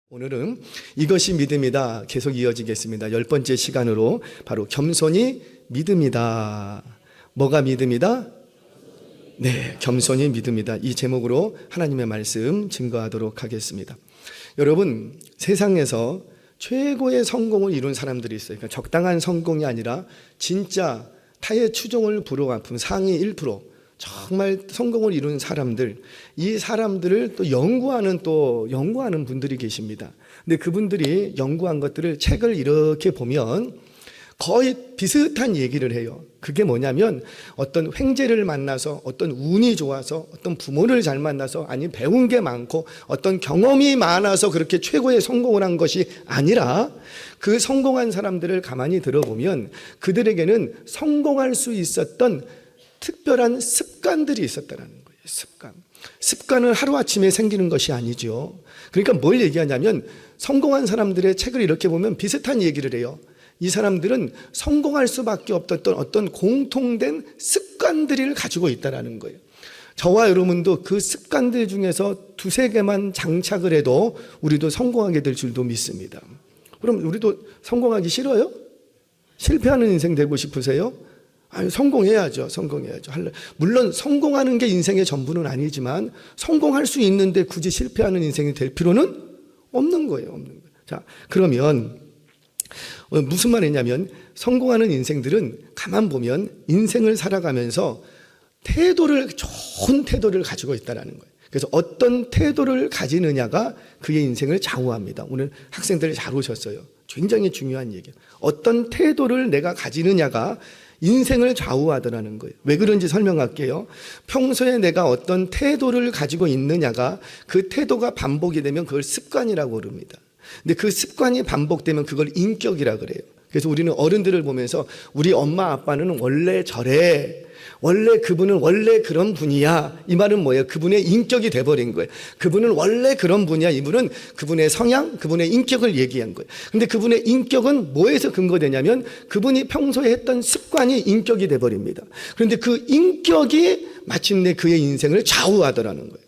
오늘은 이것이 믿음이다 계속 이어지겠습니다. 10번째 시간으로 바로 겸손이 믿음이다. 뭐가 믿음이다? 네, 겸손이 믿음이다. 이 제목으로 하나님의 말씀 증거하도록 하겠습니다. 여러분, 세상에서 최고의 성공을 이룬 사람들이 있어요. 그러니까 적당한 성공이 아니라 진짜 타의 추종을 불어갚은 상위 1%, 정말 성공을 이룬 사람들, 이 사람들을 또 연구하는 분들이 계십니다. 근데 그분들이 연구한 것들을 책을 이렇게 보면 거의 비슷한 얘기를 해요. 그게 뭐냐면 어떤 횡재를 만나서, 어떤 운이 좋아서, 어떤 부모를 잘 만나서, 아니 배운 게 많고 어떤 경험이 많아서 그렇게 최고의 성공을 한 것이 아니라, 그 성공한 사람들을 가만히 들어보면 그들에게는 성공할 수 있었던 특별한 습관들이 있었다는 거예요. 습관은 하루아침에 생기는 것이 아니죠. 그러니까 뭘 얘기하냐면, 성공한 사람들의 책을 이렇게 보면 비슷한 얘기를 해요. 이 사람들은 성공할 수밖에 없었던 어떤 공통된 습관들을 가지고 있다는 거예요. 저와 여러분도 그 습관들 중에서 두세 개만 장착을 해도 우리도 성공하게 될 줄도 믿습니다. 그럼 우리도 성공하기 싫어요? 실패하는 인생 되고 싶으세요? 아니, 성공해야죠. 물론 성공하는 게 인생의 전부는 아니지만 성공할 수 있는데 굳이 실패하는 인생이 될 필요는 없는 거예요. 자, 그러면 무슨 말이냐면, 성공하는 인생들은 가만 보면 인생을 살아가면서 좋은 태도를 가지고 있다는 거예요. 그래서 어떤 태도를 가지느냐가 그의 인생을 좌우합니다. 오늘 학생들 잘 오셨어요. 굉장히 중요한 얘기예요. 어떤 태도를 내가 가지느냐가 인생을 좌우하더라는 거예요. 왜 그런지 설명할게요. 평소에 내가 어떤 태도를 가지고 있느냐가, 그 태도가 반복이 되면 그걸 습관이라고 그럽니다. 근데 그 습관이 반복되면 그걸 인격이라고 그래요. 그래서 우리는 어른들을 보면서 우리 엄마 아빠는 원래 저래, 원래 그분은 원래 그런 분이야, 이 말은 뭐예요? 그분의 인격이 돼버린 거예요. 그분은 원래 그런 분이야, 이분은 그분의 성향, 그분의 인격을 얘기한 거예요. 근데 그분의 인격은 뭐에서 근거되냐면 그분이 평소에 했던 습관이 인격이 돼버립니다. 그런데 그 인격이 마침내 그의 인생을 좌우하더라는 거예요.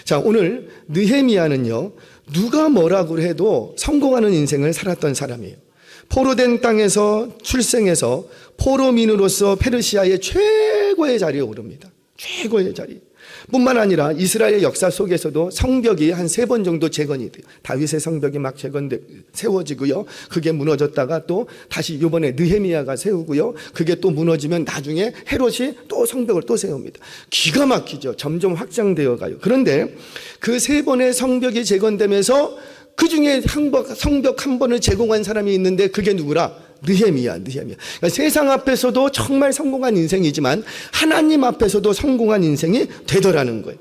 자, 오늘 느헤미야는요, 누가 뭐라고 해도 성공하는 인생을 살았던 사람이에요. 포로된 땅에서 출생해서 포로민으로서 페르시아의 최고의 자리에 오릅니다. 최고의 자리. 뿐만 아니라 이스라엘 역사 속에서도 성벽이 한 3번 정도 재건이 돼요. 다윗의 성벽이 막 세워지고요. 그게 무너졌다가 또 다시 이번에 느헤미야가 세우고요. 그게 또 무너지면 나중에 헤롯이 또 성벽을 또 세웁니다. 기가 막히죠. 점점 확장되어 가요. 그런데 그 3번의 성벽이 재건되면서 그 중에 성벽 한 번을 제공한 사람이 있는데 그게 누구라? 느헤미야. 그러니까 세상 앞에서도 정말 성공한 인생이지만 하나님 앞에서도 성공한 인생이 되더라는 거예요.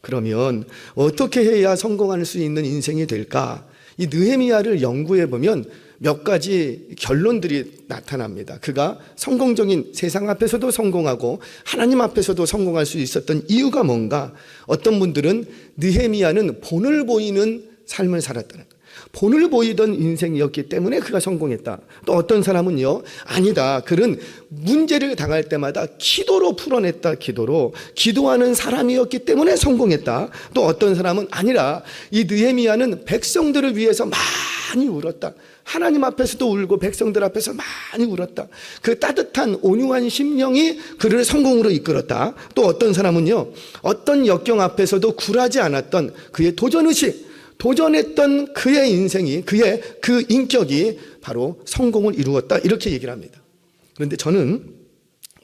그러면 어떻게 해야 성공할 수 있는 인생이 될까? 이 느헤미야를 연구해 보면 몇 가지 결론들이 나타납니다. 그가 성공적인, 세상 앞에서도 성공하고 하나님 앞에서도 성공할 수 있었던 이유가 뭔가? 어떤 분들은 느헤미야는 본을 보이는 삶을 살았다는 거예요. 본을 보이던 인생이었기 때문에 그가 성공했다. 또 어떤 사람은요, 아니다, 그는 문제를 당할 때마다 기도로 풀어냈다. 기도하는 사람이었기 때문에 성공했다. 또 어떤 사람은 아니라 이 느헤미야는 백성들을 위해서 많이 울었다. 하나님 앞에서도 울고 백성들 앞에서 많이 울었다. 그 따뜻한 온유한 심령이 그를 성공으로 이끌었다. 또 어떤 사람은요, 어떤 역경 앞에서도 굴하지 않았던 그의 도전의식, 도전했던 그의 인생이, 그의 그 인격이 바로 성공을 이루었다, 이렇게 얘기를 합니다. 그런데 저는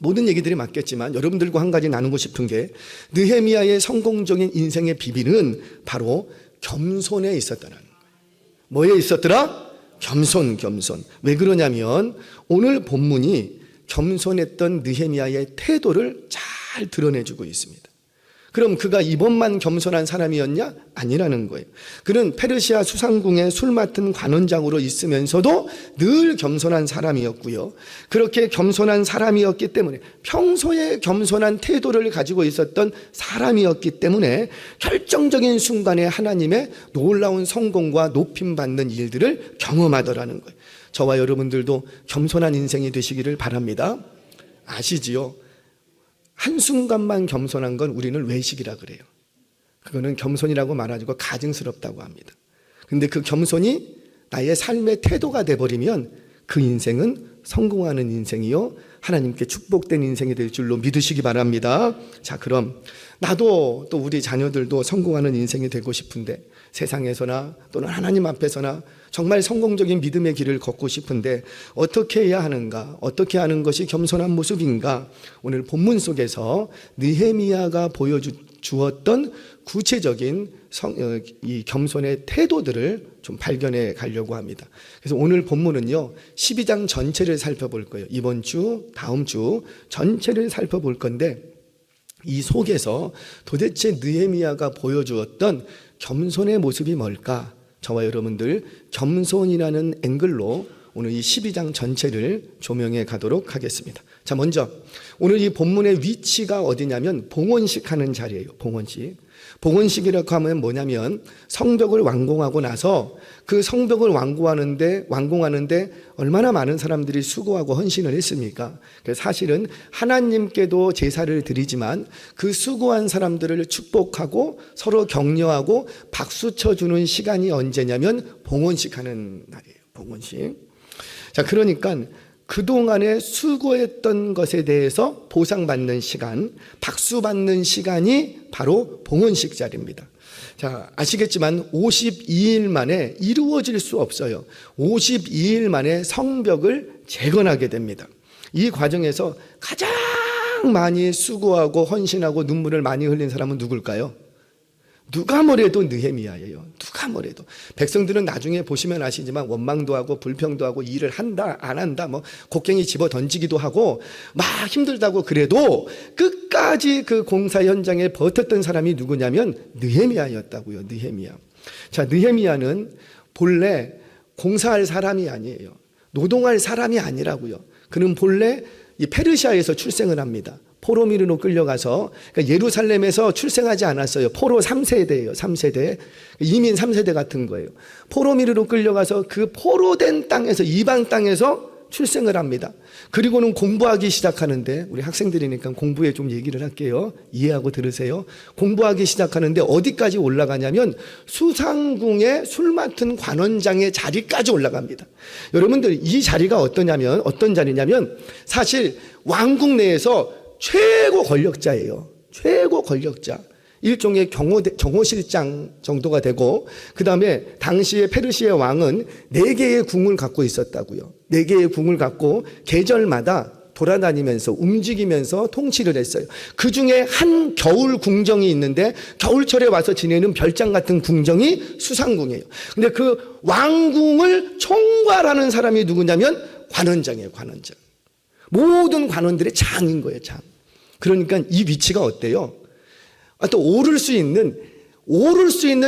모든 얘기들이 맞겠지만 여러분들과 한 가지 나누고 싶은 게, 느헤미야의 성공적인 인생의 비밀은 바로 겸손에 있었다는 거예요. 뭐에 있었더라? 겸손. 왜 그러냐면 오늘 본문이 겸손했던 느헤미야의 태도를 잘 드러내주고 있습니다. 그럼 그가 이번만 겸손한 사람이었냐? 아니라는 거예요. 그는 페르시아 수상궁의 술 맡은 관원장으로 있으면서도 늘 겸손한 사람이었고요. 그렇게 겸손한 사람이었기 때문에, 평소에 겸손한 태도를 가지고 있었던 사람이었기 때문에 결정적인 순간에 하나님의 놀라운 성공과 높임받는 일들을 경험하더라는 거예요. 저와 여러분들도 겸손한 인생이 되시기를 바랍니다. 아시지요? 한순간만 겸손한 건 우리는 외식이라 그래요. 그거는 겸손이라고 말하지고 가증스럽다고 합니다. 근데 그 겸손이 나의 삶의 태도가 돼버리면 그 인생은 성공하는 인생이요, 하나님께 축복된 인생이 될 줄로 믿으시기 바랍니다. 자, 그럼 나도 또 우리 자녀들도 성공하는 인생이 되고 싶은데, 세상에서나 또는 하나님 앞에서나 정말 성공적인 믿음의 길을 걷고 싶은데 어떻게 해야 하는가? 어떻게 하는 것이 겸손한 모습인가? 오늘 본문 속에서 느헤미야가 보여주었던 구체적인 이 겸손의 태도들을 좀 발견해 가려고 합니다. 그래서 오늘 본문은요, 12장 전체를 살펴볼 거예요. 이번 주, 다음 주 전체를 살펴볼 건데, 이 속에서 도대체 느헤미야가 보여주었던 겸손의 모습이 뭘까? 저와 여러분들 겸손이라는 앵글로 오늘 이 12장 전체를 조명해 가도록 하겠습니다. 자, 먼저 오늘 이 본문의 위치가 어디냐면 봉헌식 하는 자리예요. 봉헌식이라고 하면 뭐냐면 성벽을 완공하고 나서 그 성벽을 완공하는데 얼마나 많은 사람들이 수고하고 헌신을 했습니까? 그래서 사실은 하나님께도 제사를 드리지만 그 수고한 사람들을 축복하고 서로 격려하고 박수 쳐주는 시간이 언제냐면 봉헌식 하는 날이에요. 봉헌식. 자, 그러니까 그동안에 수고했던 것에 대해서 보상받는 시간, 박수받는 시간이 바로 봉헌식 자리입니다. 자, 아시겠지만 52일 만에 이루어질 수 없어요. 52일 만에 성벽을 재건하게 됩니다. 이 과정에서 가장 많이 수고하고 헌신하고 눈물을 많이 흘린 사람은 누굴까요? 누가 뭐래도 느헤미야예요. 누가 뭐래도. 백성들은 나중에 보시면 아시지만 원망도 하고 불평도 하고 일을 한다 안 한다 뭐 곡괭이 집어 던지기도 하고 막 힘들다고 그래도 끝까지 그 공사 현장에 버텼던 사람이 누구냐면 느헤미야였다고요. 느헤미야. 자, 느헤미야는 본래 공사할 사람이 아니에요. 노동할 사람이 아니라고요. 그는 본래 이 페르시아에서 출생을 합니다. 포로미르로 끌려가서, 그러니까 예루살렘에서 출생하지 않았어요. 포로 3세대예요. 3세대. 이민 3세대 같은 거예요. 포로미르로 끌려가서 그 포로된 땅에서, 이방 땅에서 출생을 합니다. 그리고는 공부하기 시작하는데, 우리 학생들이니까 공부에 좀 얘기를 할게요. 이해하고 들으세요. 공부하기 시작하는데 어디까지 올라가냐면 수상궁의 술 맡은 관원장의 자리까지 올라갑니다. 여러분들, 이 자리가 어떤 자리냐면 사실 왕궁 내에서 최고 권력자예요. 최고 권력자. 일종의 경호실장 정도가 되고, 그 다음에 당시에 페르시아 왕은 4개의 궁을 갖고 있었다고요. 4개의 궁을 갖고 계절마다 돌아다니면서 움직이면서 통치를 했어요. 그 중에 한 겨울 궁정이 있는데 겨울철에 와서 지내는 별장 같은 궁정이 수상궁이에요. 근데 그 왕궁을 총괄하는 사람이 누구냐면 관원장이에요. 관원장. 모든 관원들의 장인 거예요. 장. 그러니까 이 위치가 어때요? 또 오를 수 있는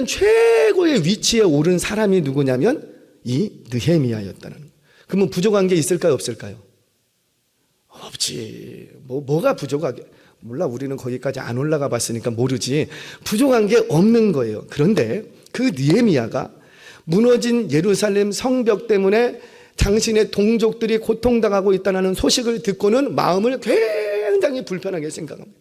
최고의 위치에 오른 사람이 누구냐면 이 느헤미야였다는 거예요. 그러면 부족한 게 있을까요? 없을까요? 없지. 뭐가 부족하게? 몰라, 우리는 거기까지 안 올라가 봤으니까 모르지. 부족한 게 없는 거예요. 그런데 그 느헤미야가 무너진 예루살렘 성벽 때문에 당신의 동족들이 고통당하고 있다는 소식을 듣고는 마음을 굉장히 불편하게 생각합니다.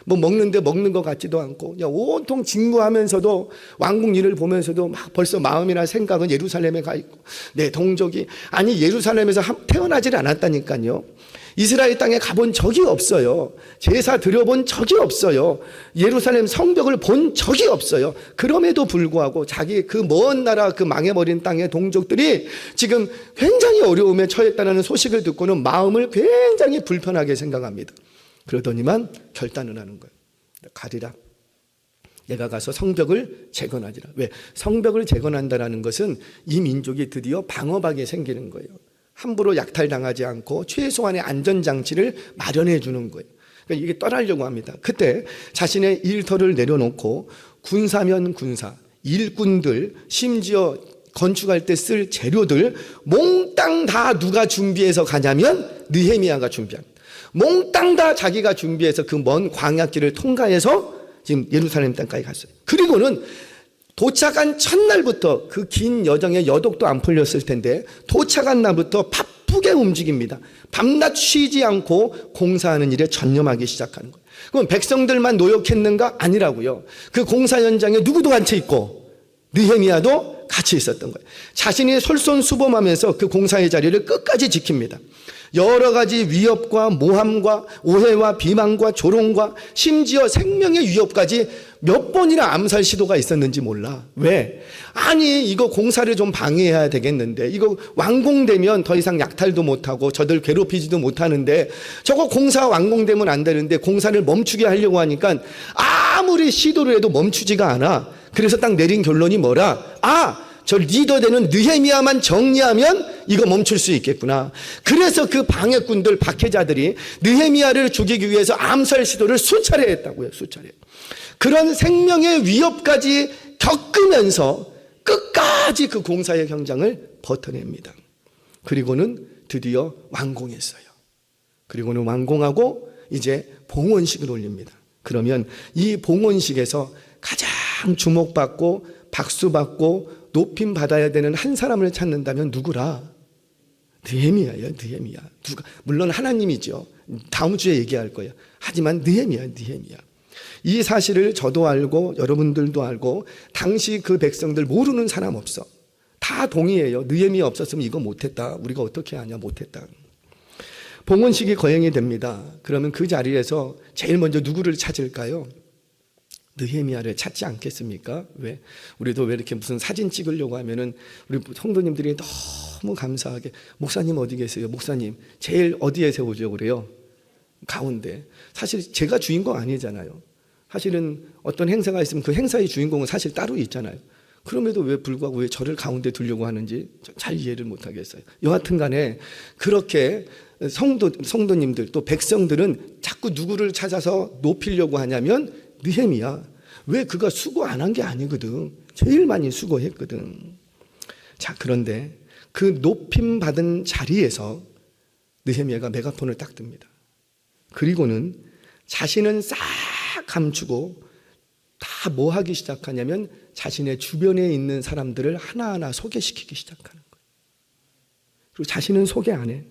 뭐 먹는데 먹는 것 같지도 않고 그냥 온통 직무하면서도 왕궁 일을 보면서도 막 벌써 마음이나 생각은 예루살렘에 가 있고, 내 동족이, 아니 예루살렘에서 태어나질 않았다니까요. 이스라엘 땅에 가본 적이 없어요. 제사 드려본 적이 없어요. 예루살렘 성벽을 본 적이 없어요. 그럼에도 불구하고 자기 그 먼 나라, 그 망해버린 땅의 동족들이 지금 굉장히 어려움에 처했다는 소식을 듣고는 마음을 굉장히 불편하게 생각합니다. 그러더니만 결단을 하는 거예요. 가리라. 내가 가서 성벽을 재건하리라. 왜? 성벽을 재건한다는 것은 이 민족이 드디어 방어막이 생기는 거예요. 함부로 약탈당하지 않고 최소한의 안전장치를 마련해 주는 거예요. 그러니까 이게 떠나려고 합니다. 그때 자신의 일터를 내려놓고 군사면 군사, 일꾼들, 심지어 건축할 때 쓸 재료들 몽땅 다 누가 준비해서 가냐면 느헤미야가 준비합니다. 몽땅 다 자기가 준비해서 그 먼 광야길을 통과해서 지금 예루살렘 땅까지 갔어요. 그리고는 도착한 첫날부터, 그 긴 여정에 여독도 안 풀렸을 텐데 도착한 날부터 바쁘게 움직입니다. 밤낮 쉬지 않고 공사하는 일에 전념하기 시작하는 거예요. 그럼 백성들만 노역했는가? 아니라고요. 그 공사 현장에 누구도 앉혀 있고 느헤미야도 같이 있었던 거예요. 자신이 솔선수범하면서 그 공사의 자리를 끝까지 지킵니다. 여러 가지 위협과 모함과 오해와 비방과 조롱과 심지어 생명의 위협까지 몇 번이나 암살 시도가 있었는지 몰라. 왜? 아니 이거 공사를 좀 방해해야 되겠는데, 이거 완공되면 더 이상 약탈도 못하고 저들 괴롭히지도 못하는데, 저거 공사 완공되면 안 되는데 공사를 멈추게 하려고 하니까 아무리 시도를 해도 멈추지가 않아. 그래서 딱 내린 결론이 뭐라? 저 리더 되는 느헤미야만 정리하면 이거 멈출 수 있겠구나. 그래서 그 방해꾼들, 박해자들이 느헤미야를 죽이기 위해서 암살 시도를 수차례 했다고요. 수차례. 그런 생명의 위협까지 겪으면서 끝까지 그 공사의 현장을 버텨냅니다. 그리고는 드디어 완공했어요. 그리고는 완공하고 이제 봉헌식을 올립니다. 그러면 이 봉헌식에서 가장 주목받고 박수받고 높임 받아야 되는 한 사람을 찾는다면 누구라? 느헤미야예요. 느헤미야. 누가? 물론 하나님이죠. 다음 주에 얘기할 거예요. 하지만 느헤미야. 이 사실을 저도 알고 여러분들도 알고 당시 그 백성들 모르는 사람 없어. 다 동의해요. 느헤미야 없었으면 이거 못했다. 우리가 어떻게 하냐, 못했다. 봉헌식이 거행이 됩니다. 그러면 그 자리에서 제일 먼저 누구를 찾을까요? 느헤미야를 찾지 않겠습니까? 왜? 우리도 왜 이렇게 무슨 사진 찍으려고 하면은 우리 성도님들이 너무 감사하게, 목사님 어디 계세요? 목사님 제일 어디에 세우려고 그래요? 가운데. 사실 제가 주인공 아니잖아요. 사실은 어떤 행사가 있으면 그 행사의 주인공은 사실 따로 있잖아요. 그럼에도 왜 불구하고 왜 저를 가운데 두려고 하는지 잘 이해를 못하겠어요. 여하튼 간에 그렇게 성도님들 또 백성들은 자꾸 누구를 찾아서 높이려고 하냐면 느헤미야. 왜? 그가 수고 안 한 게 아니거든. 제일 많이 수고했거든. 자, 그런데 그 높임 받은 자리에서 느헤미야가 메가폰을 딱 듭니다. 그리고는 자신은 싹 감추고 다 뭐 하기 시작하냐면 자신의 주변에 있는 사람들을 하나하나 소개시키기 시작하는 거예요. 그리고 자신은 소개 안 해.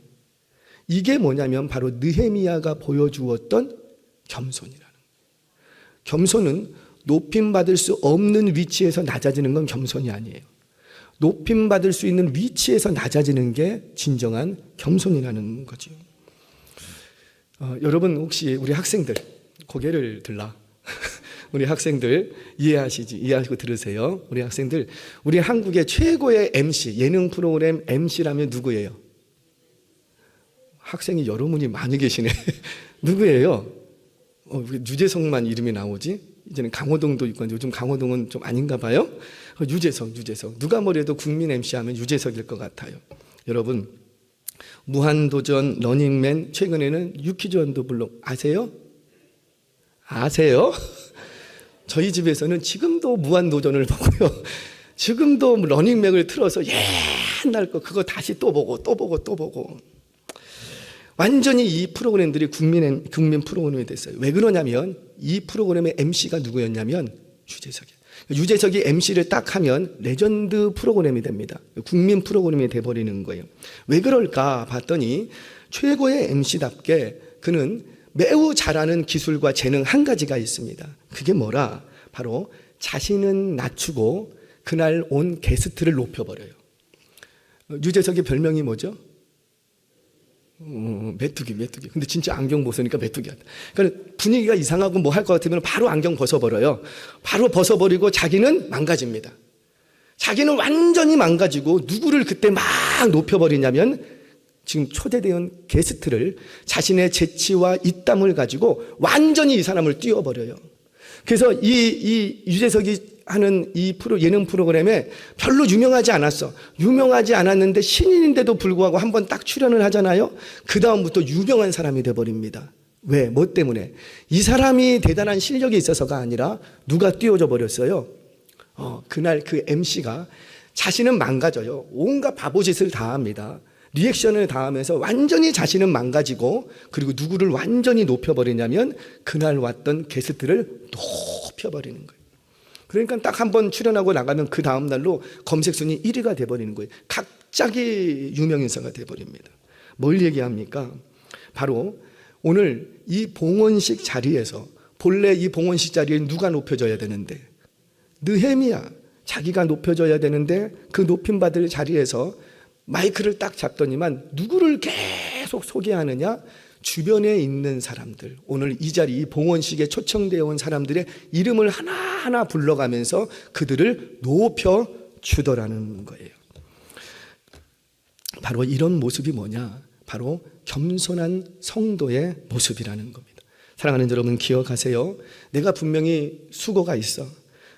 이게 뭐냐면 바로 느헤미야가 보여주었던 겸손이라는 거예요. 겸손은 높임받을 수 없는 위치에서 낮아지는 건 겸손이 아니에요. 높임받을 수 있는 위치에서 낮아지는 게 진정한 겸손이라는 거죠. 여러분 혹시 우리 학생들 고개를 들라. 우리 학생들 이해하시고 들으세요. 우리 학생들, 우리 한국의 최고의 MC, 예능 프로그램 MC라면 누구예요? 학생이 여러 분이 많이 계시네. 누구예요? 유재석만 이름이 나오지? 이제는 강호동도 있고, 요즘 강호동은 좀 아닌가 봐요. 유재석. 누가 뭐래도 국민 MC 하면 유재석일 것 같아요. 여러분, 무한도전, 러닝맨, 최근에는 유키즈원도 블록 아세요? 저희 집에서는 지금도 무한도전을 보고요. 지금도 러닝맨을 틀어서 옛날 거 그거 다시 또 보고. 완전히 이 프로그램들이 국민 프로그램이 됐어요. 왜 그러냐면 이 프로그램의 MC가 누구였냐면 유재석이에요. 유재석이 MC를 딱 하면 레전드 프로그램이 됩니다. 국민 프로그램이 돼버리는 거예요. 왜 그럴까 봤더니 최고의 MC답게 그는 매우 잘하는 기술과 재능 한 가지가 있습니다. 그게 뭐라? 바로 자신은 낮추고 그날 온 게스트를 높여버려요. 유재석의 별명이 뭐죠? 메뚜기. 근데 진짜 안경 벗으니까 메뚜기야. 그러니까 분위기가 이상하고 뭐 할 것 같으면 바로 안경 벗어버려요. 바로 벗어버리고 자기는 망가집니다. 자기는 완전히 망가지고 누구를 그때 막 높여버리냐면 지금 초대된 게스트를 자신의 재치와 이땀을 가지고 완전히 이 사람을 띄워버려요. 그래서 이 유재석이 하는 이 예능 프로그램에 별로 유명하지 않았어. 유명하지 않았는데 신인인데도 불구하고 한번 딱 출연을 하잖아요. 그 다음부터 유명한 사람이 돼버립니다. 왜? 뭐 때문에? 이 사람이 대단한 실력이 있어서가 아니라 누가 띄워져 버렸어요? 그날 그 MC가 자신은 망가져요. 온갖 바보짓을 다 합니다. 리액션을 다 하면서 완전히 자신은 망가지고, 그리고 누구를 완전히 높여버리냐면 그날 왔던 게스트를 높여버리는 거예요. 그러니까 딱 한 번 출연하고 나가면 그 다음 날로 검색순위 1위가 돼버리는 거예요. 갑자기 유명인사가 돼버립니다. 뭘 얘기합니까? 바로 오늘 이 봉헌식 자리에서, 본래 이 봉헌식 자리에 누가 높여져야 되는데 느헤미야, 자기가 높여져야 되는데 그 높임받을 자리에서 마이크를 딱 잡더니만 누구를 계속 소개하느냐? 주변에 있는 사람들, 오늘 이 자리, 이 봉헌식에 초청되어 온 사람들의 이름을 하나하나 불러가면서 그들을 높여주더라는 거예요. 바로 이런 모습이 뭐냐? 바로 겸손한 성도의 모습이라는 겁니다. 사랑하는 여러분, 기억하세요. 내가 분명히 수고가 있어.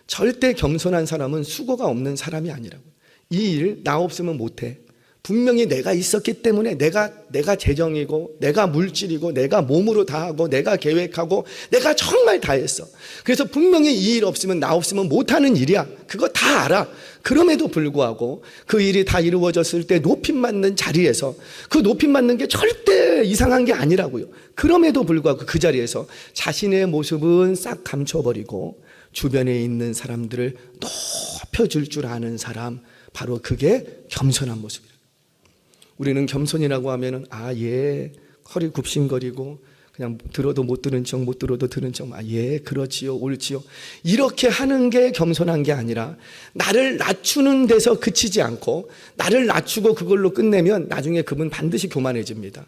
절대 겸손한 사람은 수고가 없는 사람이 아니라고. 이 일 나 없으면 못해. 분명히 내가 있었기 때문에 내가 재정이고 내가 물질이고 내가 몸으로 다 하고 내가 계획하고 내가 정말 다 했어. 그래서 분명히 이 일 없으면 나 없으면 못하는 일이야. 그거 다 알아. 그럼에도 불구하고 그 일이 다 이루어졌을 때 높임받는 자리에서, 그 높임받는 게 절대 이상한 게 아니라고요. 그럼에도 불구하고 그 자리에서 자신의 모습은 싹 감춰버리고 주변에 있는 사람들을 높여줄 줄 아는 사람, 바로 그게 겸손한 모습이에요. 우리는 겸손이라고 하면은 예, 허리 굽신거리고 그냥 들어도 못 들은 척, 못 들어도 들은 척, 예, 그렇지요, 옳지요, 이렇게 하는 게 겸손한 게 아니라, 나를 낮추는 데서 그치지 않고 나를 낮추고 그걸로 끝내면 나중에 그분 반드시 교만해집니다.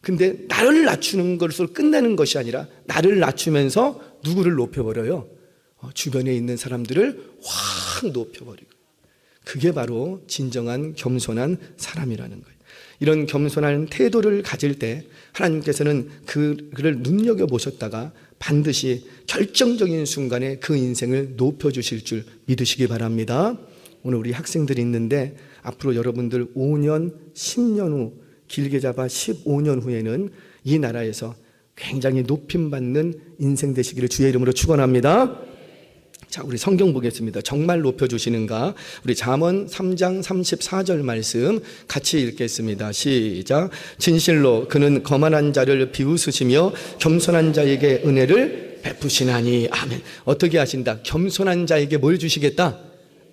근데 나를 낮추는 것으로 끝내는 것이 아니라 나를 낮추면서 누구를 높여버려요? 주변에 있는 사람들을 확 높여버리고. 그게 바로 진정한 겸손한 사람이라는 거예요. 이런 겸손한 태도를 가질 때 하나님께서는 그를 눈여겨보셨다가 반드시 결정적인 순간에 그 인생을 높여주실 줄 믿으시기 바랍니다. 오늘 우리 학생들이 있는데 앞으로 여러분들 5년, 10년 후, 길게 잡아 15년 후에는 이 나라에서 굉장히 높임받는 인생 되시기를 주의 이름으로 축원합니다. 자, 우리 성경 보겠습니다. 정말 높여주시는가? 우리 잠언 3장 34절 말씀 같이 읽겠습니다. 시작. 진실로 그는 거만한 자를 비웃으시며 겸손한 자에게 은혜를 베푸시나니. 아멘. 어떻게 하신다? 겸손한 자에게 뭘 주시겠다?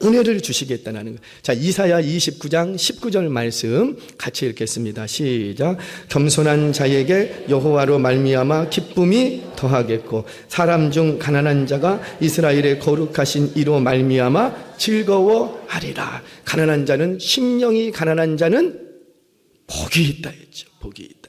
은혜를 주시겠다는 거. 자, 이사야 29장 19절 말씀 같이 읽겠습니다. 시작. 겸손한 자에게 여호와로 말미암아 기쁨이 더하겠고 사람 중 가난한 자가 이스라엘의 거룩하신 이로 말미암아 즐거워하리라. 가난한 자는, 심령이 가난한 자는 복이 있다 했죠. 복이 있다.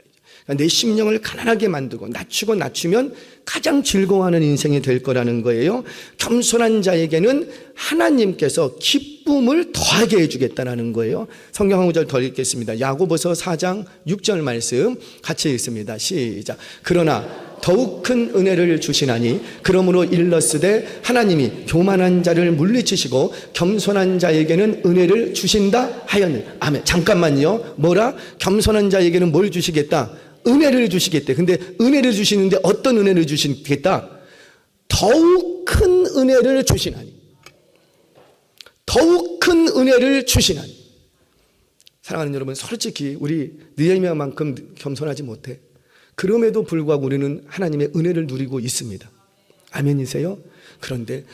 내 심령을 가난하게 만들고 낮추면 가장 즐거워하는 인생이 될 거라는 거예요. 겸손한 자에게는 하나님께서 기쁨을 더하게 해주겠다는 거예요. 성경 한 구절 더 읽겠습니다. 야고보서 4장 6절 말씀 같이 읽습니다. 시작. 그러나 더욱 큰 은혜를 주시나니 그러므로 일렀으되 하나님이 교만한 자를 물리치시고 겸손한 자에게는 은혜를 주신다 하였느니. 아멘. 잠깐만요. 뭐라? 겸손한 자에게는 뭘 주시겠다? 은혜를 주시겠대. 근데 은혜를 주시는데 어떤 은혜를 주시겠다? 더욱 큰 은혜를 주시나니. 더욱 큰 은혜를 주시나니. 사랑하는 여러분, 솔직히 우리 느헤미야만큼 겸손하지 못해. 그럼에도 불구하고 우리는 하나님의 은혜를 누리고 있습니다. 아멘이세요? 그런데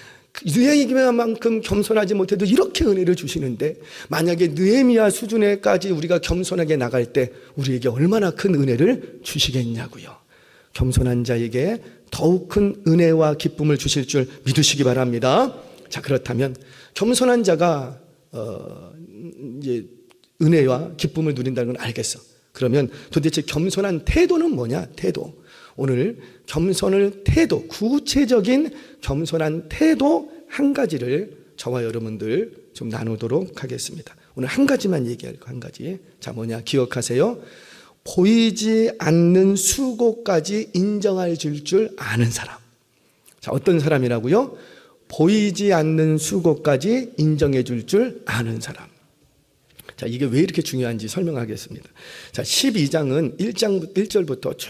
느헤미야만큼 겸손하지 못해도 이렇게 은혜를 주시는데, 만약에 느헤미야 수준에까지 우리가 겸손하게 나갈 때 우리에게 얼마나 큰 은혜를 주시겠냐고요. 겸손한 자에게 더욱 큰 은혜와 기쁨을 주실 줄 믿으시기 바랍니다. 자, 그렇다면 겸손한 자가 이제 은혜와 기쁨을 누린다는 건 알겠어. 그러면 도대체 겸손한 태도는 뭐냐? 태도. 오늘 겸손을 태도, 구체적인 겸손한 태도 한 가지를 저와 여러분들 좀 나누도록 하겠습니다. 오늘 한 가지만 얘기할 거, 한 가지. 자, 뭐냐? 기억하세요. 보이지 않는 수고까지 인정할 줄 아는 사람. 자, 어떤 사람이라고요? 보이지 않는 수고까지 인정해 줄 아는 사람. 자, 이게 왜 이렇게 중요한지 설명하겠습니다. 자, 12장은 1절부터 쭉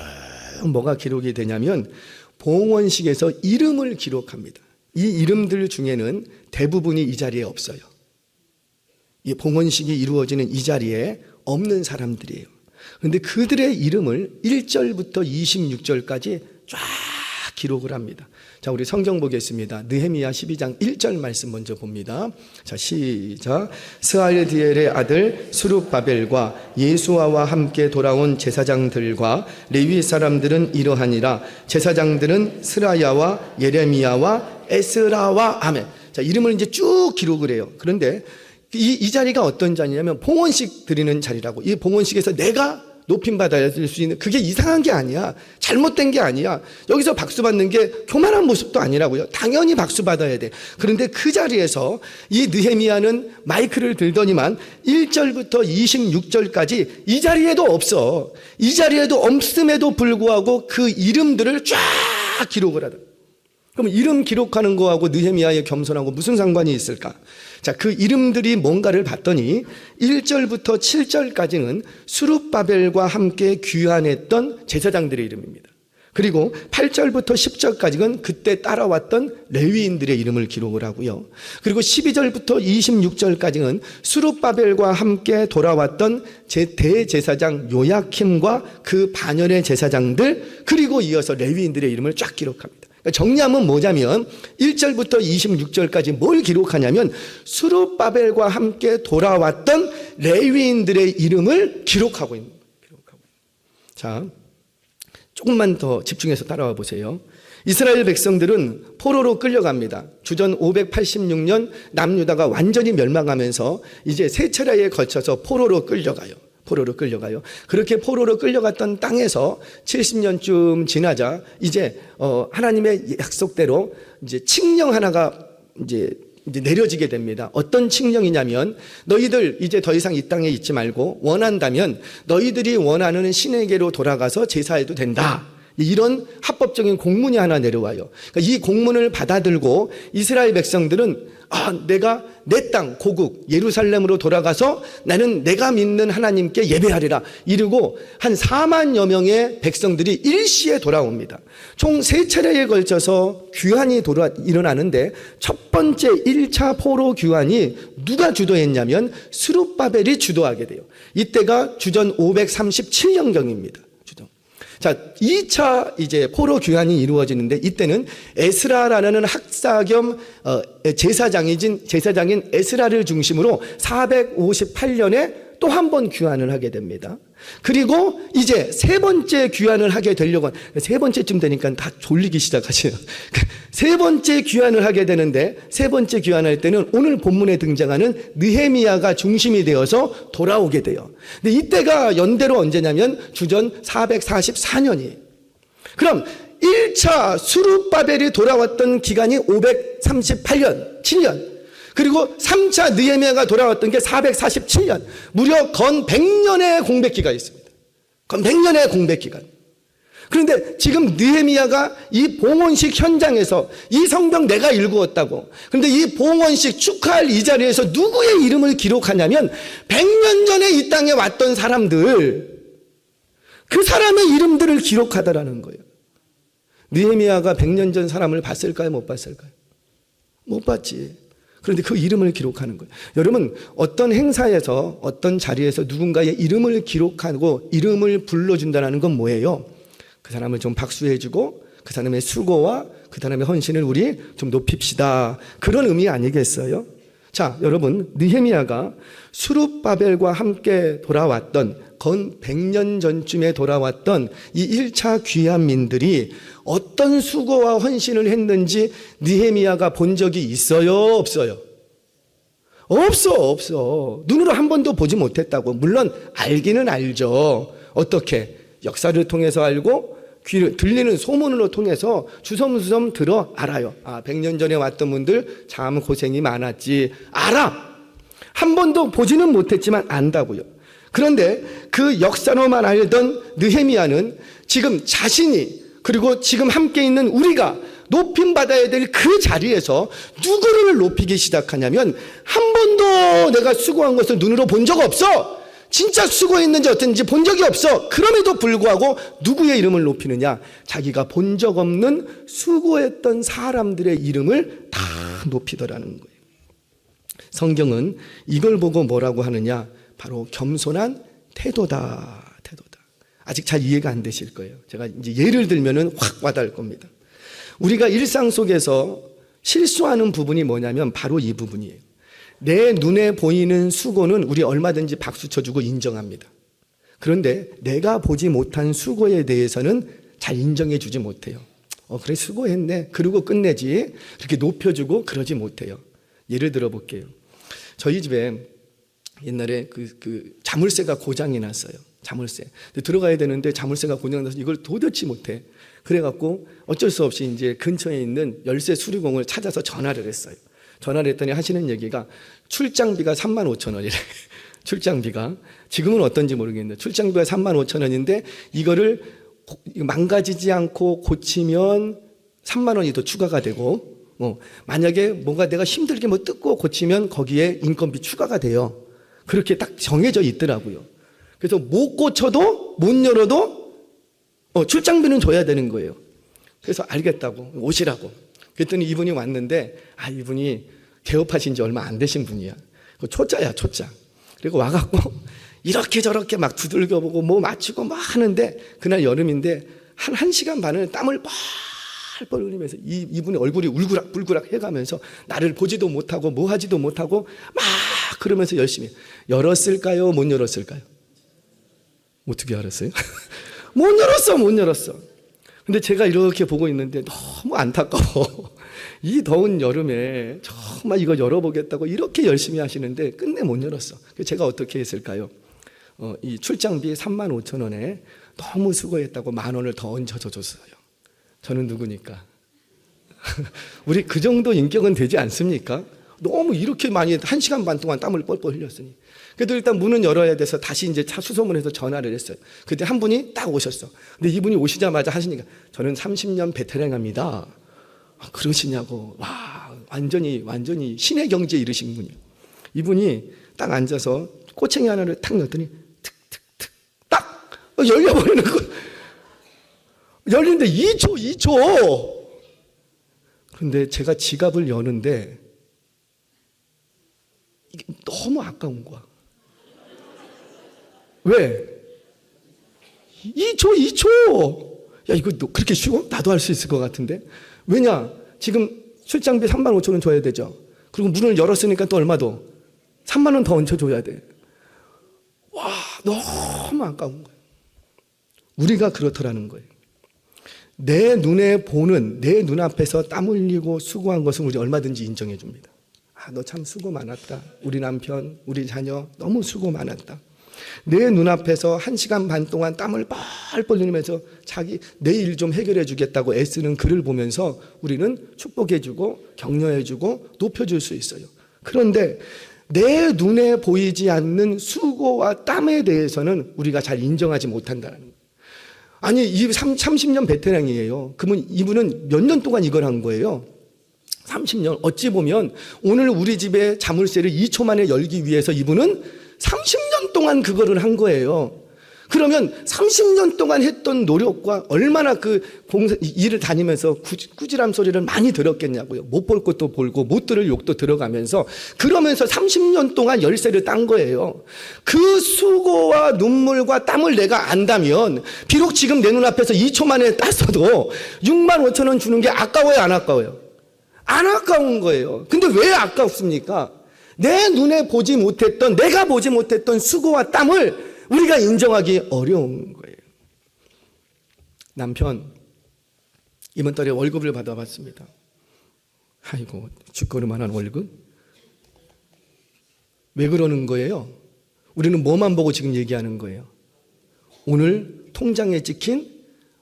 뭐가 기록이 되냐면 봉헌식에서 이름을 기록합니다. 이 이름들 중에는 대부분이 이 자리에 없어요. 이 봉헌식이 이루어지는 이 자리에 없는 사람들이에요. 그런데 그들의 이름을 1절부터 26절까지 쫙 기록을 합니다. 자, 우리 성경 보겠습니다. 느헤미야 12장 1절 말씀 먼저 봅니다. 자, 시작. 스알디엘의 아들 스룹바벨과 예수아와 함께 돌아온 제사장들과 레위 사람들은 이러하니라. 제사장들은 스라야와 예레미야와 에스라와 아멘. 자, 이름을 이제 쭉 기록을 해요. 그런데 이 자리가 어떤 자리냐면 봉헌식 드리는 자리라고. 이 봉헌식에서 내가 높임 받아야 될 수 있는, 그게 이상한 게 아니야. 잘못된 게 아니야. 여기서 박수 받는 게 교만한 모습도 아니라고요. 당연히 박수 받아야 돼. 그런데 그 자리에서 이 느헤미야는 마이크를 들더니만 1절부터 26절까지 이 자리에도 없어. 이 자리에도 없음에도 불구하고 그 이름들을 쫙 기록을 하다. 그럼 이름 기록하는 거하고 느헤미야의 겸손하고 무슨 상관이 있을까? 자, 그 이름들이 뭔가를 봤더니 1절부터 7절까지는 수룹바벨과 함께 귀환했던 제사장들의 이름입니다. 그리고 8절부터 10절까지는 그때 따라왔던 레위인들의 이름을 기록을 하고요. 그리고 12절부터 26절까지는 수룹바벨과 함께 돌아왔던 대제사장 요야킴과 그 반열의 제사장들, 그리고 이어서 레위인들의 이름을 쫙 기록합니다. 정리하면 뭐냐면 1절부터 26절까지 뭘 기록하냐면 수룹바벨과 함께 돌아왔던 레위인들의 이름을 기록하고 있는 거예요. 자, 조금만 더 집중해서 따라와 보세요. 이스라엘 백성들은 포로로 끌려갑니다. 주전 586년 남유다가 완전히 멸망하면서 이제 세 차례에 걸쳐서 포로로 끌려가요. 그렇게 포로로 끌려갔던 땅에서 70년쯤 지나자 이제 하나님의 약속대로 이제 칙령 하나가 이제 내려지게 됩니다. 어떤 칙령이냐면 너희들 이제 더 이상 이 땅에 있지 말고 원한다면 너희들이 원하는 신에게로 돌아가서 제사해도 된다. 이런 합법적인 공문이 하나 내려와요. 그러니까 이 공문을 받아들고 이스라엘 백성들은 내가 내 땅 고국 예루살렘으로 돌아가서 나는 내가 믿는 하나님께 예배하리라 이르고 한 4만여 명의 백성들이 일시에 돌아옵니다. 총 3차례에 걸쳐서 귀환이 일어나는데 첫 번째 1차 포로 귀환이 누가 주도했냐면 스룹바벨이 주도하게 돼요. 이때가 주전 537년경입니다. 자, 2차 이제 포로 귀환이 이루어지는데 이때는 에스라라는 학사 겸 제사장인 에스라를 중심으로 458년에 또 한 번 귀환을 하게 됩니다. 그리고 이제 세 번째 귀환을 하게 되려고 세 번째쯤 되니까 다 졸리기 시작하세요. 세 번째 귀환을 하게 되는데 세 번째 귀환할 때는 오늘 본문에 등장하는 느헤미야가 중심이 되어서 돌아오게 돼요. 근데 이때가 연대로 언제냐면 주전 444년이에요. 그럼 1차 수룹바벨이 돌아왔던 기간이 538년, 7년. 그리고 3차 느헤미야가 돌아왔던 게 447년. 무려 건 100년의 공백기가 있습니다. 건 100년의 공백기간. 그런데 지금 느헤미야가 이 봉헌식 현장에서 이 성경 내가 읽었다고. 그런데 이 봉헌식 축하할 이 자리에서 누구의 이름을 기록하냐면 100년 전에 이 땅에 왔던 사람들, 그 사람의 이름들을 기록하다라는 거예요. 느헤미야가 100년 전 사람을 봤을까요? 못 봤을까요? 못 봤지. 그런데 그 이름을 기록하는 거예요. 여러분, 어떤 행사에서 어떤 자리에서 누군가의 이름을 기록하고 이름을 불러준다는 건 뭐예요? 그 사람을 좀 박수해주고 그 사람의 수고와 그 사람의 헌신을 우리 좀 높입시다. 그런 의미 아니겠어요? 자, 여러분, 느헤미야가 수룹바벨과 함께 돌아왔던 건 100년 전쯤에 돌아왔던 이 1차 귀환민들이 어떤 수고와 헌신을 했는지 느헤미야가 본 적이 있어요? 없어요? 없어. 눈으로 한 번도 보지 못했다고. 물론 알기는 알죠. 어떻게? 역사를 통해서 알고 귀를 들리는 소문으로 통해서 주섬주섬 들어 알아요. 100년 전에 왔던 분들 참 고생이 많았지. 알아. 한 번도 보지는 못했지만 안다고요. 그런데 그 역사로만 알던 느헤미야는 지금 자신이 그리고 지금 함께 있는 우리가 높임 받아야 될 그 자리에서 누구를 높이기 시작하냐면 한 번도 내가 수고한 것을 눈으로 본 적 없어. 진짜 수고했는지 어땠는지 본 적이 없어. 그럼에도 불구하고 누구의 이름을 높이느냐? 자기가 본 적 없는 수고했던 사람들의 이름을 다 높이더라는 거예요. 성경은 이걸 보고 뭐라고 하느냐? 바로 겸손한 태도다. 아직 잘 이해가 안 되실 거예요. 제가 이제 예를 들면은 확 와닿을 겁니다. 우리가 일상 속에서 실수하는 부분이 뭐냐면 바로 이 부분이에요. 내 눈에 보이는 수고는 우리 얼마든지 박수 쳐주고 인정합니다. 그런데 내가 보지 못한 수고에 대해서는 잘 인정해 주지 못해요. 그래 수고했네. 그러고 끝내지. 이렇게 높여주고 그러지 못해요. 예를 들어 볼게요. 저희 집에 옛날에 그 자물쇠가 고장이 났어요. 자물쇠. 근데 들어가야 되는데 자물쇠가 고장 나서 이걸 도대체 못해. 그래갖고 어쩔 수 없이 이제 근처에 있는 열쇠 수리공을 찾아서 전화를 했어요. 전화를 했더니 하시는 얘기가 출장비가 35,000원이래. 출장비가. 지금은 어떤지 모르겠는데 출장비가 35,000원인데 이거를 망가지지 않고 고치면 3만 원이 더 추가가 되고 만약에 뭔가 내가 힘들게 뭐 뜯고 고치면 거기에 인건비 추가가 돼요. 그렇게 딱 정해져 있더라고요. 그래서 못 고쳐도 못 열어도 출장비는 줘야 되는 거예요. 그래서 알겠다고 오시라고. 그랬더니 이분이 왔는데 이분이 개업하신 지 얼마 안 되신 분이야. 초짜야 초짜. 그리고 와갖고 이렇게 저렇게 막 두들겨보고 뭐 맞추고 막 하는데 그날 여름인데 한 1시간 반을 땀을 뻘뻘 흘리면서 이분의 얼굴이 울그락불그락 해가면서 나를 보지도 못하고 뭐 하지도 못하고 막 그러면서 열심히 열었을까요? 못 열었을까요? 어떻게 알았어요? 못 열었어. 근데 제가 이렇게 보고 있는데 너무 안타까워. 이 더운 여름에 정말 이거 열어보겠다고 이렇게 열심히 하시는데 끝내 못 열었어. 제가 어떻게 했을까요? 이 출장비 35,000원에 너무 수고했다고 10,000원을 더 얹어서 줬어요. 저는 누구니까? 우리 그 정도 인격은 되지 않습니까? 너무 이렇게 많이 1시간 반 동안 땀을 뻘뻘 흘렸으니. 그래도 일단 문은 열어야 돼서 다시 이제 수소문해서 전화를 했어요. 그때 한 분이 딱 오셨어. 근데 이분이 오시자마자 하시니까 저는 30년 베테랑입니다. 그러시냐고. 와, 완전히 신의 경지에 이르신 분이에요. 이분이 딱 앉아서 꼬챙이 하나를 탁 넣었더니 툭툭툭 딱 열려버리는 거. 열리는데 2초. 그런데 제가 지갑을 여는데 이게 너무 아까운 거야. 왜? 2초. 야, 이거 그렇게 쉬워? 나도 할 수 있을 것 같은데. 왜냐? 지금 출장비 35,000원 줘야 되죠. 그리고 문을 열었으니까 또 얼마 더? 3만 원 더 얹혀줘야 돼. 와, 너무 아까운 거예요. 우리가 그렇더라는 거예요. 내 눈에 보는, 내 눈앞에서 땀 흘리고 수고한 것은 우리 얼마든지 인정해 줍니다. 너 참 수고 많았다. 우리 남편, 우리 자녀 너무 수고 많았다. 내 눈앞에서 1시간 반 동안 땀을 뻘뻘 흘리면서 자기 내 일 좀 해결해 주겠다고 애쓰는 그를 보면서 우리는 축복해 주고 격려해 주고 높여줄 수 있어요. 그런데 내 눈에 보이지 않는 수고와 땀에 대해서는 우리가 잘 인정하지 못한다는 거예요. 아니, 이 30년 베테랑이에요. 그러면 이분은 몇 년 동안 이걸 한 거예요? 30년. 어찌 보면 오늘 우리 집에 자물쇠를 2초 만에 열기 위해서 이분은 30년 동안 그거를 한 거예요. 그러면 30년 동안 했던 노력과 얼마나 일을 다니면서 꾸지람 소리를 많이 들었겠냐고요. 못 볼 것도 볼고 못 들을 욕도 들어가면서 그러면서 30년 동안 열쇠를 딴 거예요. 그 수고와 눈물과 땀을 내가 안다면 비록 지금 내 눈앞에서 2초 만에 땄어도 65,000원 주는 게 아까워요, 안 아까워요? 안 아까운 거예요. 근데 왜 아깝습니까? 내 눈에 보지 못했던, 내가 보지 못했던 수고와 땀을 우리가 인정하기 어려운 거예요. 남편 이번 달에 월급을 받아봤습니다. 아이고, 쥐꼬리만한 월급? 왜 그러는 거예요? 우리는 뭐만 보고 지금 얘기하는 거예요? 오늘 통장에 찍힌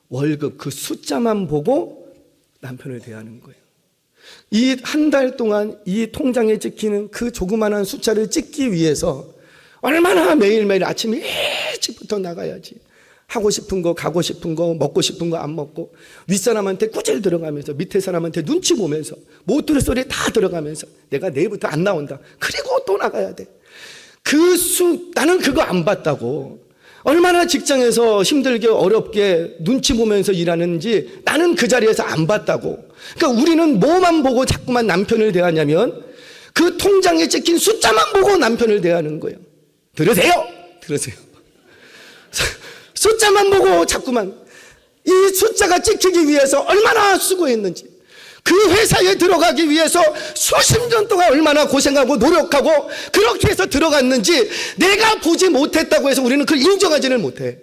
월급 그 숫자만 보고 남편을 대하는 거예요. 이 한 달 동안 이 통장에 찍히는 그 조그만한 숫자를 찍기 위해서 얼마나 매일매일 아침 일찍부터 나가야지. 하고 싶은 거, 가고 싶은 거, 먹고 싶은 거 안 먹고 윗사람한테 꾸질 들어가면서 밑에 사람한테 눈치 보면서 못 들을 소리 다 들어가면서 내가 내일부터 안 나온다. 그리고 또 나가야 돼. 나는 그거 안 봤다고. 얼마나 직장에서 힘들게 어렵게 눈치 보면서 일하는지 나는 그 자리에서 안 봤다고. 그러니까 우리는 뭐만 보고 자꾸만 남편을 대하냐면 그 통장에 찍힌 숫자만 보고 남편을 대하는 거예요. 들으세요. 숫자만 보고 자꾸만 이 숫자가 찍히기 위해서 얼마나 수고했는지, 그 회사에 들어가기 위해서 수십 년 동안 얼마나 고생하고 노력하고 그렇게 해서 들어갔는지 내가 보지 못했다고 해서 우리는 그걸 인정하지를 못해.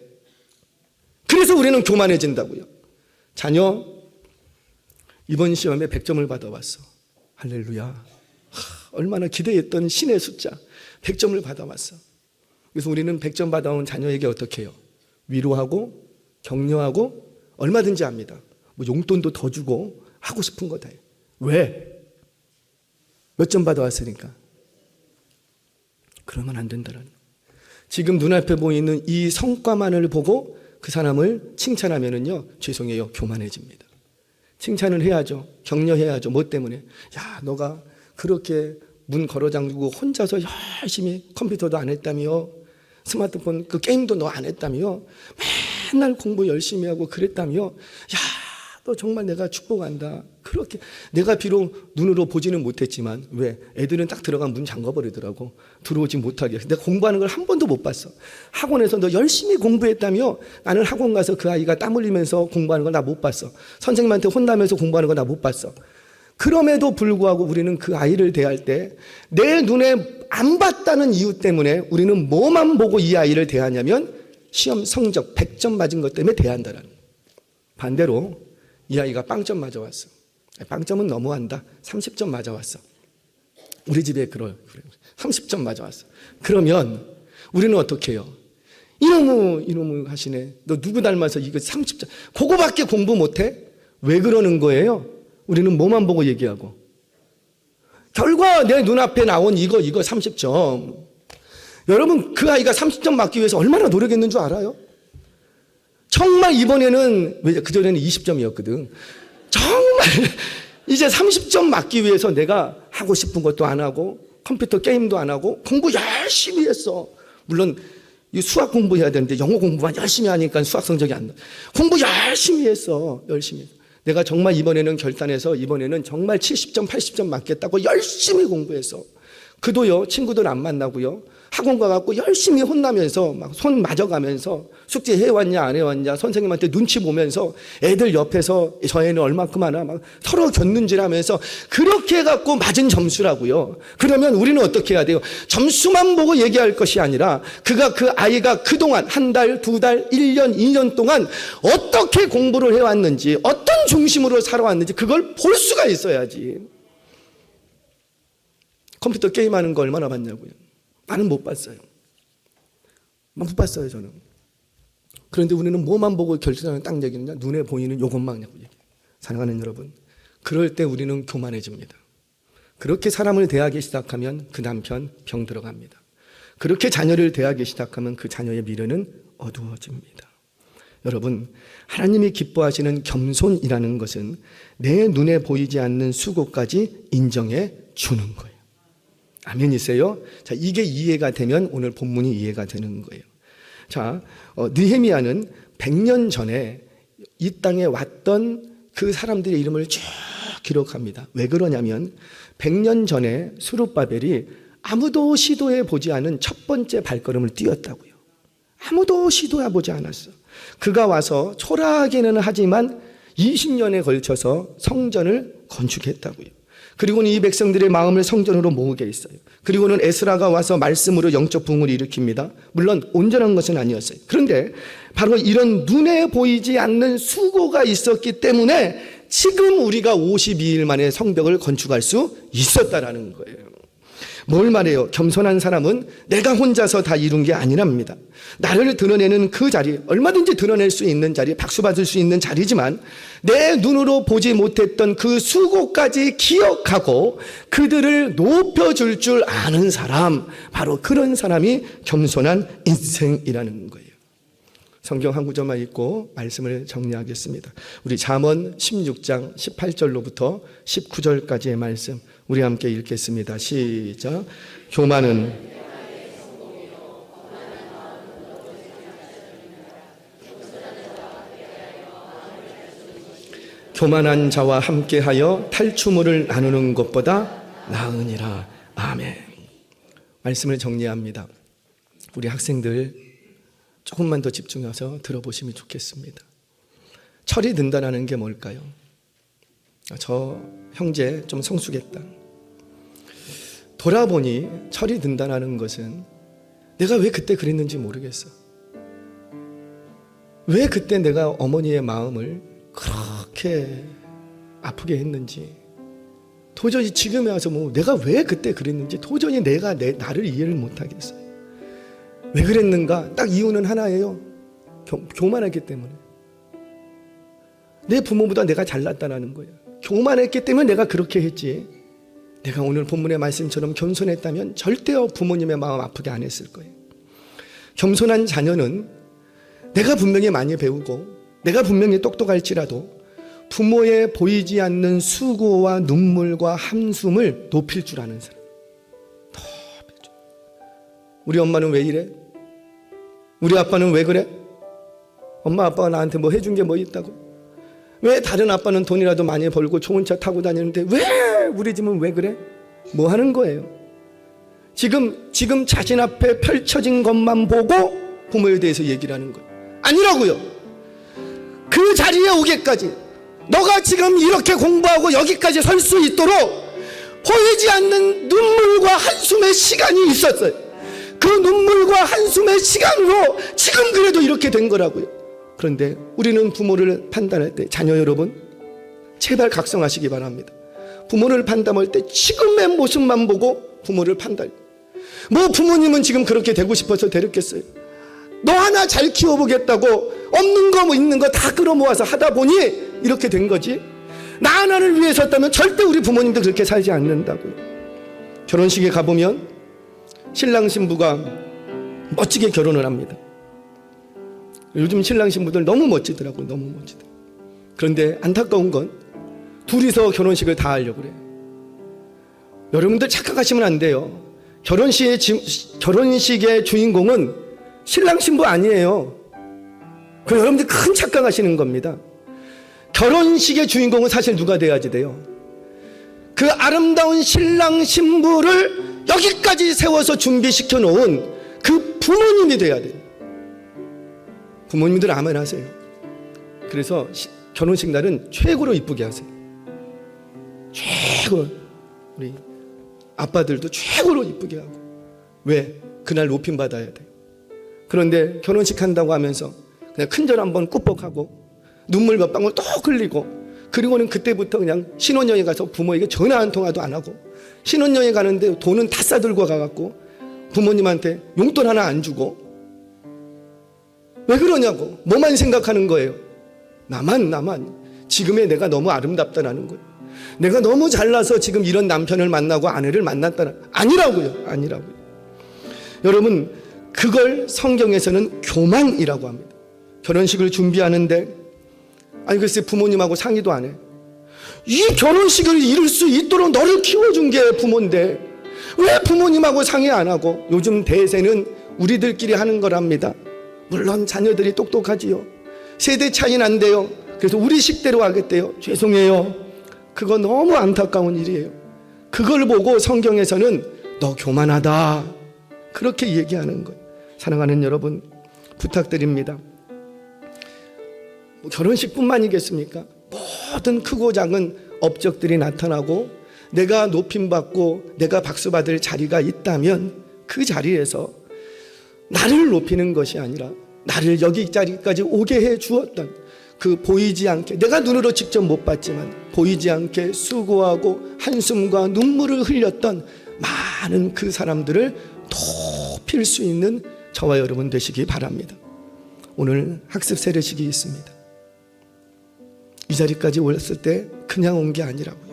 그래서 우리는 교만해진다고요. 자녀 이번 시험에 100점을 받아왔어. 할렐루야. 얼마나 기대했던 신의 숫자 100점을 받아왔어. 그래서 우리는 100점 받아온 자녀에게 어떻게 해요? 위로하고 격려하고 얼마든지 합니다. 뭐 용돈도 더 주고 하고 싶은 거 다 해요. 왜? 몇 점 받아왔으니까. 그러면 안 된다는. 지금 눈앞에 보이는 이 성과만을 보고 그 사람을 칭찬하면은요, 죄송해요, 교만해집니다. 칭찬을 해야죠. 격려해야죠. 뭐 때문에? 야, 너가 그렇게 문 걸어 잠그고 혼자서 열심히 컴퓨터도 안 했다며, 스마트폰 그 게임도 너 안 했다며, 맨날 공부 열심히 하고 그랬다며, 야, 너 정말 내가 축복한다. 그렇게 내가 비록 눈으로 보지는 못했지만, 왜? 애들은 딱 들어가면 문 잠궈버리더라고. 들어오지 못하게. 내가 공부하는 걸 한 번도 못 봤어. 학원에서 너 열심히 공부했다며, 나는 학원 가서 그 아이가 땀 흘리면서 공부하는 걸 나 못 봤어. 선생님한테 혼나면서 공부하는 걸 나 못 봤어. 그럼에도 불구하고 우리는 그 아이를 대할 때 내 눈에 안 봤다는 이유 때문에 우리는 뭐만 보고 이 아이를 대하냐면 시험 성적 100점 맞은 것 때문에 대한다라는. 반대로 이 아이가 빵점 맞아왔어. 빵점은 너무한다. 30점 맞아왔어. 우리 집에 그래. 30점 맞아왔어. 그러면 우리는 어떻게 해요? 이놈의 하시네. 너 누구 닮아서 이거 30점. 그거밖에 공부 못해? 왜 그러는 거예요? 우리는 뭐만 보고 얘기하고. 결과 내 눈앞에 나온 이거 30점. 여러분, 그 아이가 30점 맞기 위해서 얼마나 노력했는 줄 알아요? 정말 이번에는, 왜 그전에는 20점이었거든. 정말 이제 30점 맞기 위해서 내가 하고 싶은 것도 안 하고 컴퓨터 게임도 안 하고 공부 열심히 했어. 물론 이 수학 공부해야 되는데 영어 공부만 열심히 하니까 수학 성적이 안 나. 공부 열심히 했어. 열심히. 내가 정말 이번에는 결단해서 이번에는 정말 70점, 80점 맞겠다고 열심히 공부했어. 그도요, 친구들 안 만나고요. 학원 가갖고 열심히 혼나면서 막 손 맞아가면서 숙제 해왔냐 안 해왔냐 선생님한테 눈치 보면서 애들 옆에서 저 애는 얼마큼 하나 막 서로 곁눈질하면서 그렇게 해갖고 맞은 점수라고요. 그러면 우리는 어떻게 해야 돼요? 점수만 보고 얘기할 것이 아니라 그 아이가 그동안 한 달, 두 달, 1년, 2년 동안 어떻게 공부를 해왔는지 어떤 중심으로 살아왔는지 그걸 볼 수가 있어야지. 컴퓨터 게임하는 거 얼마나 봤냐고요. 나는 못 봤어요. 못 봤어요, 저는. 그런데 우리는 뭐만 보고 결정하는 딱 얘기느냐? 눈에 보이는 요것만 얘기해요. 사랑하는 여러분, 그럴 때 우리는 교만해집니다. 그렇게 사람을 대하기 시작하면 그 남편 병 들어갑니다. 그렇게 자녀를 대하기 시작하면 그 자녀의 미래는 어두워집니다. 여러분, 하나님이 기뻐하시는 겸손이라는 것은 내 눈에 보이지 않는 수고까지 인정해 주는 거예요. 아멘이세요? 자, 이게 이해가 되면 오늘 본문이 이해가 되는 거예요. 자, 느헤미야는 100년 전에 이 땅에 왔던 그 사람들의 이름을 쭉 기록합니다. 왜 그러냐면 100년 전에 스룹바벨이 아무도 시도해 보지 않은 첫 번째 발걸음을 띄었다고요. 아무도 시도해 보지 않았어. 그가 와서 초라하게는 하지만 20년에 걸쳐서 성전을 건축했다고요. 그리고는 이 백성들의 마음을 성전으로 모으게 했어요. 그리고는 에스라가 와서 말씀으로 영적 부흥을 일으킵니다. 물론 온전한 것은 아니었어요. 그런데 바로 이런 눈에 보이지 않는 수고가 있었기 때문에 지금 우리가 52일 만에 성벽을 건축할 수 있었다라는 거예요. 뭘 말해요? 겸손한 사람은 내가 혼자서 다 이룬 게 아니랍니다. 나를 드러내는 그 자리, 얼마든지 드러낼 수 있는 자리, 박수 받을 수 있는 자리지만 내 눈으로 보지 못했던 그 수고까지 기억하고 그들을 높여줄 줄 아는 사람, 바로 그런 사람이 겸손한 인생이라는 거예요. 성경 한 구절만 읽고 말씀을 정리하겠습니다. 우리 잠언 16장 18절로부터 19절까지의 말씀 우리 함께 읽겠습니다. 시작. 교만한 자와 함께하여 탈취물을 나누는 것보다 나으니라. 아멘. 말씀을 정리합니다. 우리 학생들 조금만 더 집중해서 들어보시면 좋겠습니다. 철이 든다는 게 뭘까요? 저 형제 좀 성숙했다. 돌아보니 철이 든다는 것은 내가 왜 그때 그랬는지 모르겠어. 왜 그때 내가 어머니의 마음을 그렇게 아프게 했는지, 도저히 지금에 와서 뭐 내가 왜 그때 그랬는지 도저히 나를 이해를 못하겠어요. 왜 그랬는가? 딱 이유는 하나예요. 교만했기 때문에. 내 부모보다 내가 잘났다라는 거예요. 교만했기 때문에 내가 그렇게 했지, 내가 오늘 본문의 말씀처럼 겸손했다면 절대로 부모님의 마음 아프게 안 했을 거예요. 겸손한 자녀는 내가 분명히 많이 배우고 내가 분명히 똑똑할지라도 부모의 보이지 않는 수고와 눈물과 한숨을 높일 줄 아는 사람. 우리 엄마는 왜 이래? 우리 아빠는 왜 그래? 엄마 아빠가 나한테 뭐 해준 게 뭐 있다고? 왜 다른 아빠는 돈이라도 많이 벌고 좋은 차 타고 다니는데 왜 우리 집은 왜 그래? 뭐 하는 거예요? 지금 자신 앞에 펼쳐진 것만 보고 부모에 대해서 얘기를 하는 거예요. 아니라고요. 그 자리에 오기까지, 너가 지금 이렇게 공부하고 여기까지 설 수 있도록 보이지 않는 눈물과 한숨의 시간이 있었어요. 그 눈물과 한숨의 시간으로 지금 그래도 이렇게 된 거라고요. 그런데 우리는 부모를 판단할 때, 자녀 여러분 제발 각성하시기 바랍니다. 부모를 판단할 때 지금의 모습만 보고 부모를 판단. 뭐 부모님은 지금 그렇게 되고 싶어서 되렸겠어요? 너 하나 잘 키워보겠다고 없는 거 뭐 있는 거 다 끌어모아서 하다 보니 이렇게 된 거지, 나 하나를 위해 섰다면 절대 우리 부모님도 그렇게 살지 않는다고요. 결혼식에 가보면 신랑 신부가 멋지게 결혼을 합니다. 요즘 신랑 신부들 너무 멋지더라고요. 너무 멋지더라고요. 그런데 안타까운 건 둘이서 결혼식을 다 하려고 그래요. 여러분들 착각하시면 안 돼요. 결혼식의 주인공은 신랑 신부 아니에요. 그 여러분들 큰 착각하시는 겁니다. 결혼식의 주인공은 사실 누가 돼야지 돼요? 그 아름다운 신랑 신부를 여기까지 세워서 준비시켜 놓은 그 부모님이 돼야 돼요. 부모님들 아멘 하세요. 그래서 결혼식 날은 최고로 이쁘게 하세요. 최고. 우리 아빠들도 최고로 이쁘게 하고. 왜? 그날 높임 받아야 돼. 그런데 결혼식 한다고 하면서 그냥 큰절 한번 꾸벅하고 눈물 몇 방울 또 흘리고, 그리고는 그때부터 그냥 신혼여행 가서 부모에게 전화 한 통화도 안 하고, 신혼여행 가는데 돈은 다 싸들고 가갖고 부모님한테 용돈 하나 안 주고. 왜 그러냐고. 뭐만 생각하는 거예요? 나만 지금의 내가 너무 아름답다라는 거예요. 내가 너무 잘나서 지금 이런 남편을 만나고 아내를 만났다는. 아니라고요. 여러분, 그걸 성경에서는 교만이라고 합니다. 결혼식을 준비하는데 아니 글쎄 부모님하고 상의도 안 해. 이 결혼식을 이룰 수 있도록 너를 키워준 게 부모인데 왜 부모님하고 상의 안 하고. 요즘 대세는 우리들끼리 하는 거랍니다. 물론 자녀들이 똑똑하지요. 세대 차이는 안 돼요. 그래서 우리 식대로 하겠대요. 죄송해요. 그거 너무 안타까운 일이에요. 그걸 보고 성경에서는 너 교만하다 그렇게 얘기하는 거예요. 사랑하는 여러분, 부탁드립니다. 결혼식뿐만이겠습니까? 모든 크고 작은 업적들이 나타나고 내가 높임받고 내가 박수받을 자리가 있다면 그 자리에서 나를 높이는 것이 아니라 나를 여기 자리까지 오게 해 주었던 그 보이지 않게, 내가 눈으로 직접 못 봤지만 보이지 않게 수고하고 한숨과 눈물을 흘렸던 많은 그 사람들을 높일 수 있는 저와 여러분 되시기 바랍니다. 오늘 학습 세례식이 있습니다. 이 자리까지 올랐을 때 그냥 온 게 아니라고요.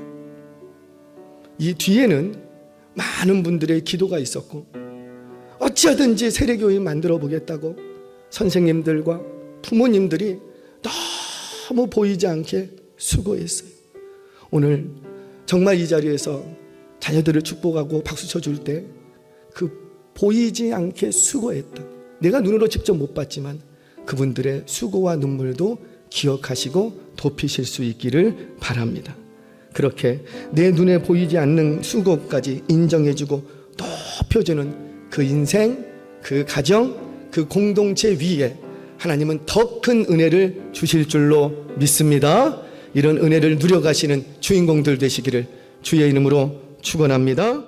이 뒤에는 많은 분들의 기도가 있었고 어찌하든지 세례교회 만들어 보겠다고 선생님들과 부모님들이 너무 보이지 않게 수고했어요. 오늘 정말 이 자리에서 자녀들을 축복하고 박수 쳐줄 때 그 보이지 않게 수고했던, 내가 눈으로 직접 못 봤지만 그분들의 수고와 눈물도 기억하시고 돕히실 수 있기를 바랍니다. 그렇게 내 눈에 보이지 않는 수고까지 인정해주고 높여주는 그 인생, 그 가정, 그 공동체 위에 하나님은 더 큰 은혜를 주실 줄로 믿습니다. 이런 은혜를 누려가시는 주인공들 되시기를 주의 이름으로 축원합니다.